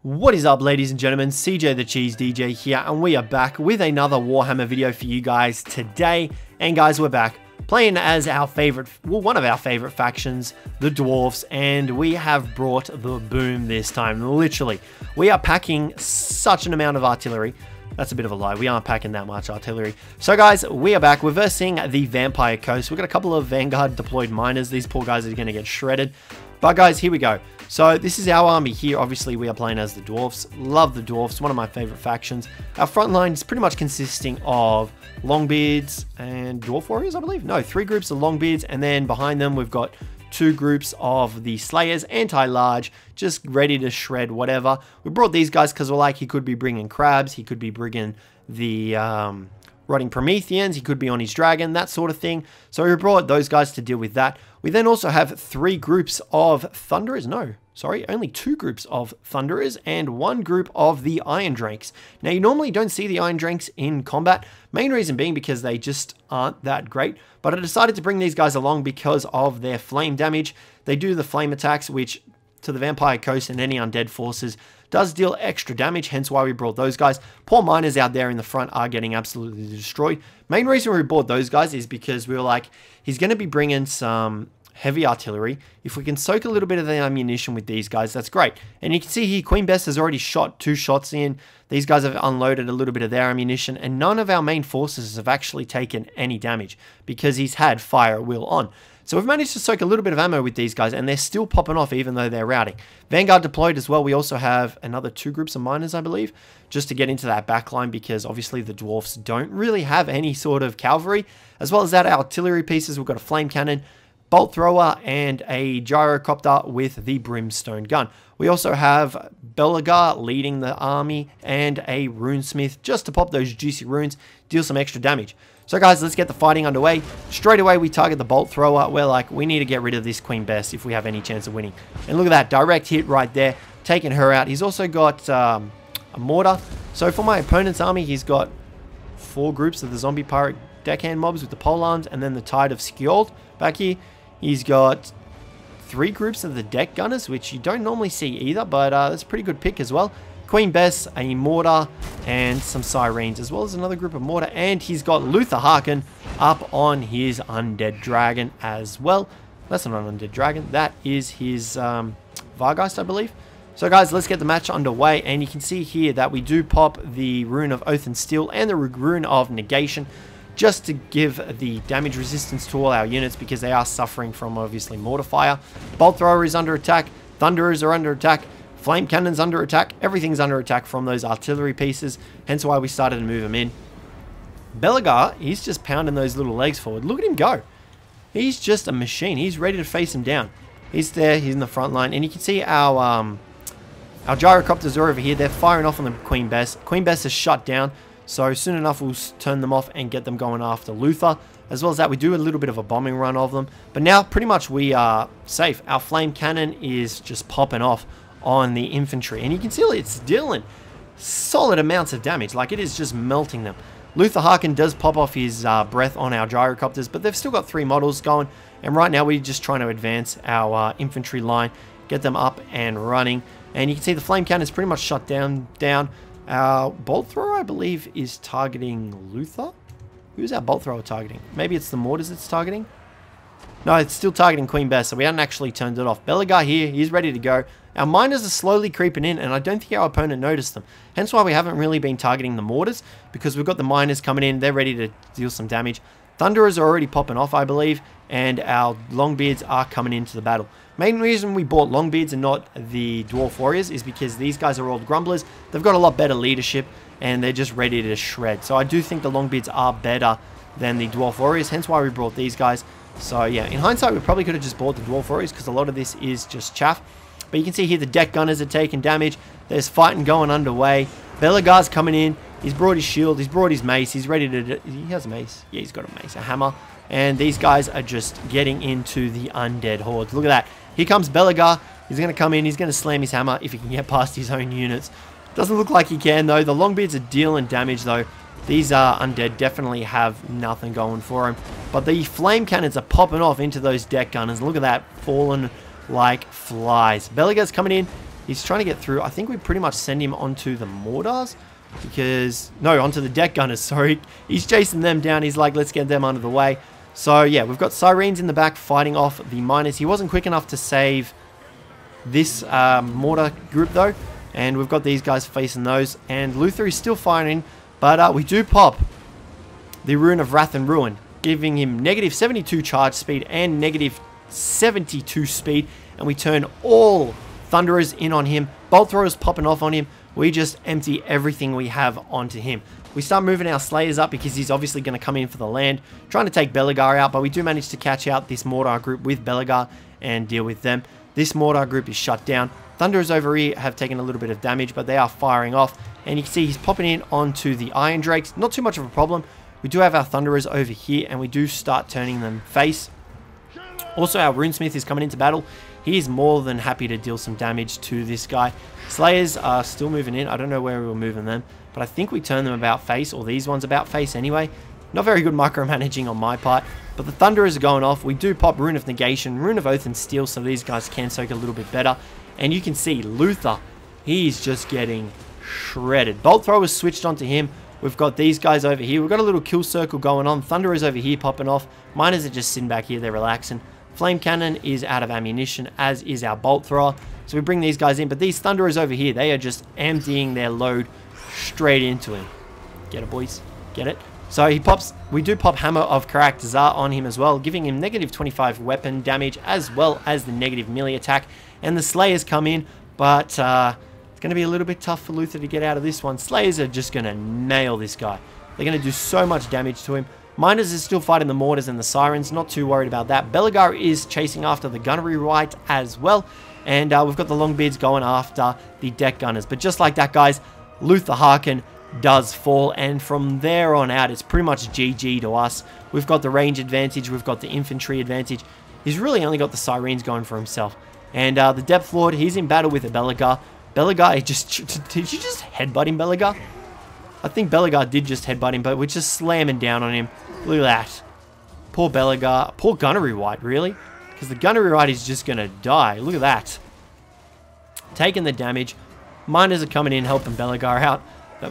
What is up, ladies and gentlemen? Cjthecheesedj here, and we are back with another Warhammer video for you guys today. And guys, we're back playing as our favorite, well, one of our favorite factions, the Dwarves, and we have brought the boom this time. Literally, we are packing such an amount of artillery. That's a bit of a lie. We aren't packing that much artillery. So guys, we are back. We're versing the Vampire Coast. We've got a couple of Vanguard deployed miners. These poor guys are going to get shredded. But guys, here we go. So this is our army here. Obviously, we are playing as the Dwarves. Love the Dwarves. One of my favorite factions. Our front line is pretty much consisting of Longbeards and Dwarf Warriors, I believe. No, 3 groups of Longbeards. And then behind them, we've got 2 groups of the Slayers, anti-large, just ready to shred whatever. We brought these guys because we're like, he could be bringing crabs. He could be bringing the rotting Prometheans. He could be on his dragon, that sort of thing. So we brought those guys to deal with that. We then also have 3 groups of Thunderers. No, sorry, only 2 groups of Thunderers and 1 group of the Iron Drakes. Now, you normally don't see the Iron Drakes in combat. Main reason being because they just aren't that great. But I decided to bring these guys along because of their flame damage. They do the flame attacks, which to the Vampire Coast and any undead forces does deal extra damage, hence why we brought those guys. Poor miners out there in the front are getting absolutely destroyed. Main reason we bought those guys is because we were like, he's going to be bringing some heavy artillery. If we can soak a little bit of the ammunition with these guys, that's great. And you can see here, Queen Bess has already shot 2 shots in. These guys have unloaded a little bit of their ammunition, and none of our main forces have actually taken any damage because he's had fire at will on. So we've managed to soak a little bit of ammo with these guys, and they're still popping off even though they're routing. Vanguard deployed as well. We also have another 2 groups of miners, I believe, just to get into that backline because obviously the Dwarfs don't really have any sort of cavalry. As well as that, our artillery pieces, we've got a flame cannon, bolt thrower, and a gyrocopter with the brimstone gun. We also have Belagar leading the army and a runesmith just to pop those juicy runes, deal some extra damage. So guys, let's get the fighting underway. Straight away, we target the bolt thrower. We're like, we need to get rid of this Queen Bess if we have any chance of winning. And look at that, direct hit right there, taking her out. He's also got a mortar. So for my opponent's army, he's got 4 groups of the zombie pirate deckhand mobs with the polearms, and then the Tide of Skjold back here. He's got 3 groups of the deck gunners, which you don't normally see either, but that's a pretty good pick as well. Queen Bess, a mortar, and some sirens, as well as another group of mortar. And he's got Luther Harkin up on his undead dragon as well. That's not an undead dragon. That is his Vargeist, I believe. So guys, let's get the match underway. And you can see here that we do pop the Rune of Oath and Steel and the Rune of Negation, just to give the damage resistance to all our units because they are suffering from obviously mortar fire. Bolt thrower is under attack. Thunderers are under attack. Flame cannon's under attack. Everything's under attack from those artillery pieces, hence why we started to move them in. Belagar, he's just pounding those little legs forward. Look at him go. He's just a machine. He's ready to face him down. He's there. He's in the front line. And you can see our gyrocopters are over here. They're firing off on the Queen Bess. Queen Bess is shut down. So soon enough, we'll turn them off and get them going after Luther. As well as that, we do a little bit of a bombing run of them. But now, pretty much, we are safe. Our flame cannon is just popping off on the infantry. And you can see it's dealing solid amounts of damage. Like, it is just melting them. Luther Harkin does pop off his breath on our gyrocopters, but they've still got 3 models going. And right now, we're just trying to advance our infantry line, get them up and running. And you can see the flame cannon is pretty much shut down. Our bolt thrower, I believe, is targeting Luther. Who's our bolt thrower targeting? Maybe it's the mortars it's targeting? No, it's still targeting Queen Bess, so we haven't actually turned it off. Belagar here, he's ready to go. Our miners are slowly creeping in, and I don't think our opponent noticed them. Hence why we haven't really been targeting the mortars, because we've got the miners coming in. They're ready to deal some damage. Thunderers are already popping off, I believe, and our Longbeards are coming into the battle. Main reason we bought Longbeards and not the Dwarf Warriors is because these guys are old grumblers. They've got a lot better leadership, and they're just ready to shred. So I do think the Longbeards are better than the Dwarf Warriors, hence why we brought these guys. So yeah, in hindsight, we probably could have just bought the Dwarf Warriors because a lot of this is just chaff. But you can see here the deck gunners are taking damage. There's fighting going underway. Belagar's coming in. He's brought his shield. He's brought his mace. He's ready to... He has a mace. Yeah, he's got a mace. A hammer. And these guys are just getting into the undead hordes. Look at that. Here comes Belagar. He's going to come in. He's going to slam his hammer if he can get past his own units. Doesn't look like he can, though. The Longbeards are dealing damage, though. These undead definitely have nothing going for him. But the flame cannons are popping off into those deck gunners. Look at that. Falling like flies. Belagar's coming in. He's trying to get through. I think we pretty much send him onto the mortars. Because, no, onto the deck gunners, sorry. He's chasing them down. He's like, let's get them out of the way. So, yeah, we've got Sirens in the back fighting off the miners. He wasn't quick enough to save this mortar group, though. And we've got these guys facing those. And Luther is still firing. But we do pop the Rune of Wrath and Ruin, giving him negative 72 charge speed and negative 72 speed. And we turn all Thunderers in on him. Bolt Throwers popping off on him. We just empty everything we have onto him. We start moving our Slayers up because he's obviously going to come in for the land, trying to take Belegar out, but we do manage to catch out this Mortar group with Belegar and deal with them. This Mortar group is shut down. Thunderers over here have taken a little bit of damage, but they are firing off, and you can see he's popping in onto the Iron Drakes. Not too much of a problem. We do have our Thunderers over here, and we do start turning them face. Also, our Runesmith is coming into battle. He is more than happy to deal some damage to this guy. Slayers are still moving in. I don't know where we were moving them, but I think we turn them about face, or these ones about face anyway. Not very good micromanaging on my part, but the Thunderers are going off. We do pop Rune of Negation, Rune of Oath and Steel, so these guys can soak a little bit better. And you can see Luther, he's just getting shredded. Bolt Throwers switched onto him. We've got these guys over here. We've got a little kill circle going on. Thunderers over here popping off. Miners are just sitting back here. They're relaxing. Flame Cannon is out of ammunition, as is our Bolt Thrower. So we bring these guys in. But these Thunderers over here, they are just emptying their load straight into him. Get it, boys. Get it? So he pops. We do pop Hammer of Karak-Zar on him as well, giving him negative 25 weapon damage, as well as the negative melee attack. And the Slayers come in, but it's going to be a little bit tough for Luther to get out of this one. Slayers are just going to nail this guy. They're going to do so much damage to him. Miners is still fighting the Mortars and the Sirens. Not too worried about that. Belegar is chasing after the Gunnery Right as well. And we've got the Longbeards going after the Deck Gunners. But just like that, guys, Luther Harkin does fall. And from there on out, it's pretty much GG to us. We've got the range advantage. We've got the infantry advantage. He's really only got the Sirens going for himself. And the Depth Lord, he's in battle with a Belegar. Belegar, did you just headbutt him, Belegar? I think Belegar did just headbutt him, but we're just slamming down on him. Look at that. Poor Belegar. Poor Gunnery White, really? Because the Gunnery White is just going to die. Look at that. Taking the damage. Miners are coming in, helping Belegar out.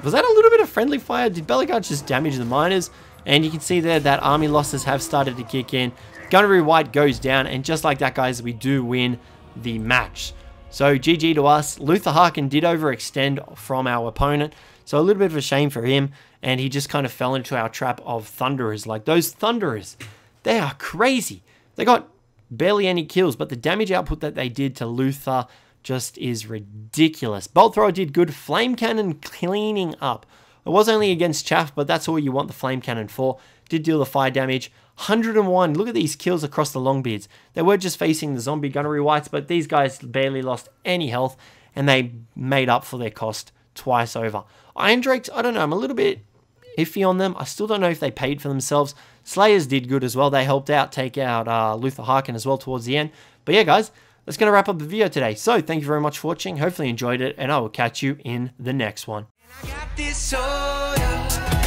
Was that a little bit of friendly fire? Did Belegar just damage the Miners? And you can see there that army losses have started to kick in. Gunnery White goes down, and just like that, guys, we do win the match. So GG to us. Luther Harkin did overextend from our opponent, so a little bit of a shame for him, and he just kind of fell into our trap of Thunderers. Like, those Thunderers, they are crazy. They got barely any kills, but the damage output that they did to Luther just is ridiculous. Bolt Thrower did good. Flame Cannon cleaning up. It was only against Chaff, but that's all you want the Flame Cannon for. Did deal the fire damage. 101. Look at these kills across the Longbeards. They were just facing the zombie Gunnery Whites, but these guys barely lost any health, and they made up for their cost twice over. Iron Drakes, I don't know. I'm a little bit iffy on them. I still don't know if they paid for themselves. Slayers did good as well. They helped out, take out Luther Harkin as well towards the end. But yeah, guys, that's going to wrap up the video today. So thank you very much for watching. Hopefully you enjoyed it, and I will catch you in the next one. I got this soda.